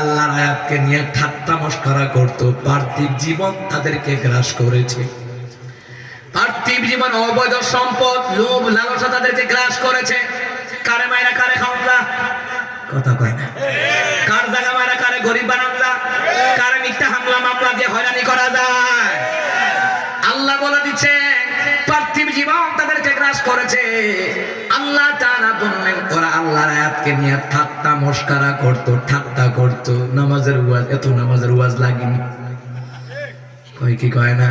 আল্লাহর আয়াতকে নিয়ে ঠাট্টা মশকরা করত। পার্থিব জীবন তাদেরকে গ্রাস করেছে। পার্থিব জীবন, অবৈধ সম্পদ, লোভ লালসা তাদেরকে গ্রাস করেছে। কারে মায়েরা কারে খাওয়া, কথা কয় না। কার জায়গা মায়েরা কারে গরিব বানান্দা, কারে মিথ্যা হামলা মামলা দিয়ে হয়রানি করা যায়। আল্লাহ বলে দিচ্ছে পার্থিব জীবন তাদেরকে গ্রাস করেছে। আল্লাহ তাআলা বললেন ওরা আল্লাহর আয়াতকে নিয়ে ঠাট্টা মশকরা করত, ঠাট্টা করত। নামাজের ওয়াজ, এত নামাজের ওয়াজ লাগেনি, কয় কি কয় না?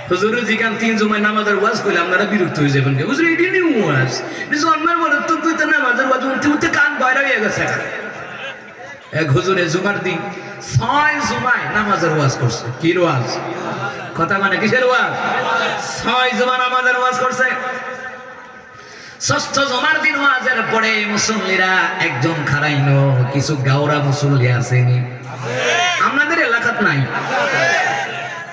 হুজুর জিগান 3 জুমায় নামাজের ওয়াজ কইলে আপনারা বিরক্ত হয়ে যাবেন। হুজুর এটি নিউ ওয়াজ, জন্মের পরে তো তুই তো নামাজের ওয়াজ উঠতে কান বাইরে হয়ে গেছে। এক হুজুরে জুমার দিন 6 জুমায় নামাজের ওয়াজ করছে। কি ওয়াজ? কথা মানে কিসের ওয়াজ? 6 জুমা নামাজের ওয়াজ করছে। 6ষ্ঠ জুমার দিন ওয়াজের পরে মুসল্লিরা একজন খারাইনো, কিছু গাওরা মুসল্লি আসেনি, আপনাদের এলাকাত নাই।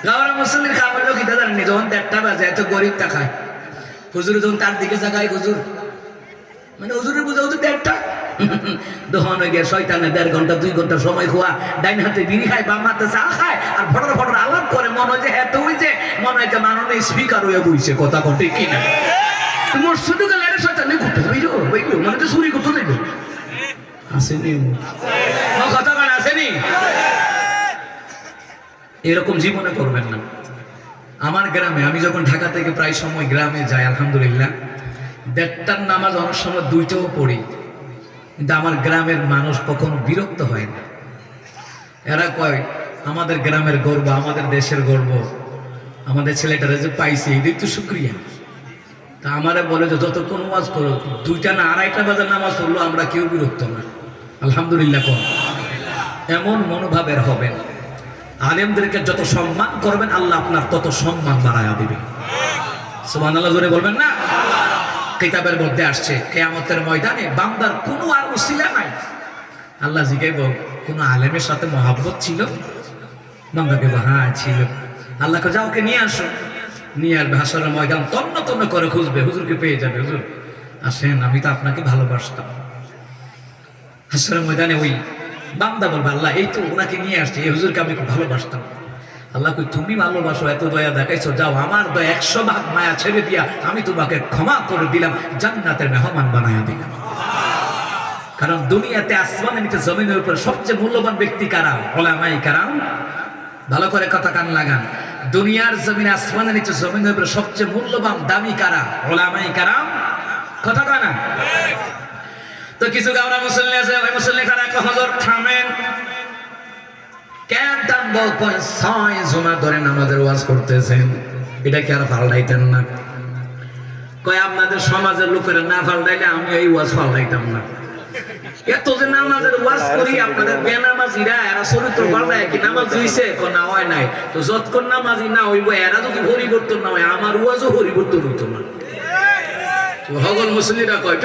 গাওরা মুসল্লির খাবার লোক ইটা জানেনি, যখন 1টা বাজে এত গরিব টাকায় হুজুর যখন তার দিকে জাগায়, হুজুর মানে হুজুরের বুঝা হুজুর 1টা দহন হয়ে গিয়ে শয়তানে 1.5 ঘন্টা 2 ঘন্টা সময় খোয়া, ডাইন হাতে বিড়ি খায়, বাম হাতে চা খায়, আর ফটর ফটর আলাপ করে। মনে হয় যে এত হইছে, মনে হয় যে মাননে স্পিকার হয়ে বইছে। কথা কটে কিনা? মসজিদে গেলে এটা শয়তানে ঘুরতে যাইলো, ওইগুলো মানে তো চুরি করতে যাইলো। আসেনি কথা কন, আসেনি? এরকম জীবনে করবেন না। আমার গ্রামে, আমি যখন ঢাকা থেকে প্রায় সময় গ্রামে যাই, আলহামদুলিল্লাহ 1টার নামাজ অনেক সময় 2টাও পড়ি, কিন্তু আমার গ্রামের মানুষ কখনো বিরক্ত হয় না। এরা কয় আমাদের গ্রামের গর্ব, আমাদের দেশের গর্ব, আমাদের ছেলেটারা যে পাইছে এটাই তো শুকরিয়া। তা আমারে বলে যে যতক্ষণ ওয়াজ করো, 2টা না 2:30 বাজার নামাজ পড়লো, আমরা কেউ বিরক্ত না। আলহামদুলিল্লাহ কোন এমন মনোভাবের হবেন। আলেমদেরকে যত সম্মান করবেন আল্লাহ আপনার তত সম্মান বাড়ায়া দিবে। সুবহানাল্লাহ জোরে বলবেন না? কিতাবের মধ্যে আসছে কিয়ামতের ময়দানে বান্দার কোনো আর উসিলা নাই। আল্লাহ জিজ্ঞাসা কোন আলেমের সাথে মহব্বত ছিল? বান্দাকে হ্যাঁ ছিল। আল্লাহকে যাও ওকে নিয়ে আসো, নিয়ে আসবে। হাসরের ময়দান তন্ন তন্ন করে খুঁজবে, হুজুরকে পেয়ে যাবে। হুজুর আসেন, আমি তো আপনাকে ভালোবাসতাম। হাসরের ময়দানে ওই বান্দা বলবে আল্লাহ এই তো ওনাকে নিয়ে আসছে, এই হুজুরকে আমি খুব ভালোবাসতাম। আল্লাহ কই তুমি ভালোবাসো, এত দয়া দেখাইছো, যাও আমার দয়া 100 ভাগ মায়া ছেড়ে দিয়া আমি তোমাকে ক্ষমা করে দিলাম, জান্নাতের মেহমান বানায়া দিলাম। কারণ দুনিয়াতে আসমানের নিচে জমিনের উপর সবচেয়ে মূল্যবান ব্যক্তি কারা? উলামায়ে কেরাম। ভালো করে কথা কান লাগান। দুনিয়ার জমিনে আসমানের নিচে জমিনের উপর সবচেয়ে মূল্যবান দামি কারা? উলামায়ে কেরাম। কথা কয় না? তো কিছু গাওরা মুসল্লি আছে, ওই মুসল্লি কারা হুজুর থামেন, কেন টানবো? 6 জুমা ধরে নামাজের ওয়াজ করতেছেন, এটা কি আর ফালটাইতেন না? কয় আপনাদের সমাজের লোকেরা না ফালটাইলে আমি এই ওয়াজ ফালটাইতাম না। এত যে নামাজের ওয়াজ করি, আপনাদের বেনামাজিরা এরা চরিত্র পাল্টায় কি? নামাজ হইছে? না হয় নাই। তো যতক্ষণ নামাজি না হইব, এরা যদি পরিবর্তন না হয় আমার ওয়াজও পরিবর্তন হইতো না। হগল মুসল্লিরা কয়